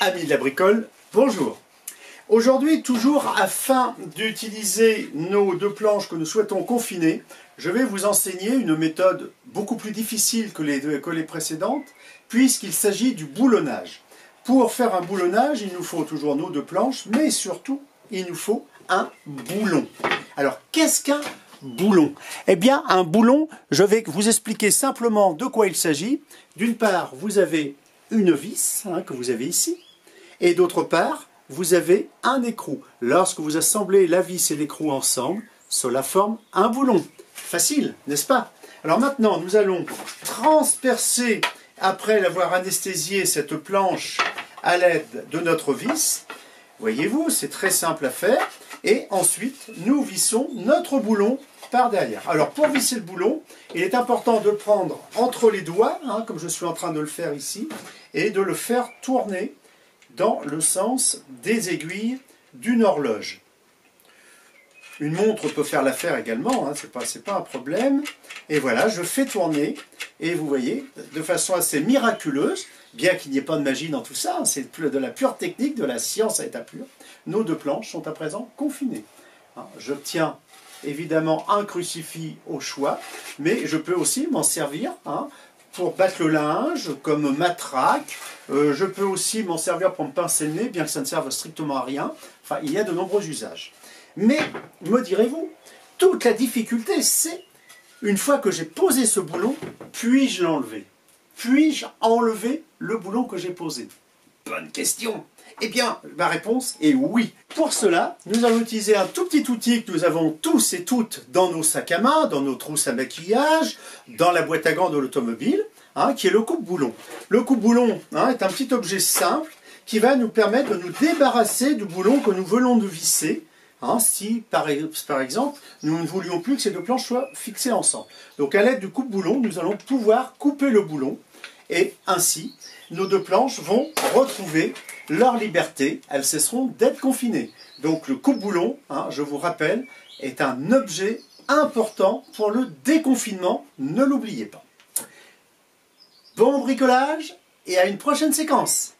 Amis de la bricole, bonjour. Aujourd'hui, toujours afin d'utiliser nos deux planches que nous souhaitons confiner, je vais vous enseigner une méthode beaucoup plus difficile que les précédentes, puisqu'il s'agit du boulonnage. Pour faire un boulonnage, il nous faut toujours nos deux planches, mais surtout, il nous faut un boulon. Alors, qu'est-ce qu'un boulon? Eh bien, un boulon, je vais vous expliquer simplement de quoi il s'agit. D'une part, vous avez une vis que vous avez ici, et d'autre part, vous avez un écrou. Lorsque vous assemblez la vis et l'écrou ensemble, cela forme un boulon. Facile, n'est-ce pas? Alors maintenant, nous allons transpercer, après l'avoir anesthésié, cette planche à l'aide de notre vis. Voyez-vous, c'est très simple à faire. Et ensuite, nous vissons notre boulon par derrière. Alors, pour visser le boulon, il est important de le prendre entre les doigts, comme je suis en train de le faire ici, et de le faire tourner dans le sens des aiguilles d'une horloge. Une montre peut faire l'affaire également, c'est pas un problème. Et voilà, je fais tourner, et vous voyez, de façon assez miraculeuse, bien qu'il n'y ait pas de magie dans tout ça, c'est de la pure technique, de la science à état pur, nos deux planches sont à présent confinées. J'obtiens évidemment un crucifix au choix, mais je peux aussi m'en servir pour battre le linge, comme matraque. Je peux aussi m'en servir pour me pincer le nez, bien que ça ne serve strictement à rien. Enfin, il y a de nombreux usages. Mais, me direz-vous, toute la difficulté, c'est, une fois que j'ai posé ce boulon, puis-je l'enlever? Puis-je enlever le boulon que j'ai posé? Bonne question. Eh bien, ma réponse est oui. Pour cela, nous allons utiliser un tout petit outil que nous avons tous et toutes dans nos sacs à main, dans nos trousses à maquillage, dans la boîte à gants de l'automobile, qui est le coupe-boulon. Le coupe-boulon est un petit objet simple qui va nous permettre de nous débarrasser du boulon que nous voulons nous visser, si, par exemple, nous ne voulions plus que ces deux planches soient fixées ensemble. Donc, à l'aide du coupe-boulon, nous allons pouvoir couper le boulon et ainsi, nos deux planches vont retrouver leur liberté, elles cesseront d'être confinées. Donc le coupe-boulon, je vous rappelle, est un objet important pour le déconfinement, ne l'oubliez pas. Bon bricolage et à une prochaine séquence.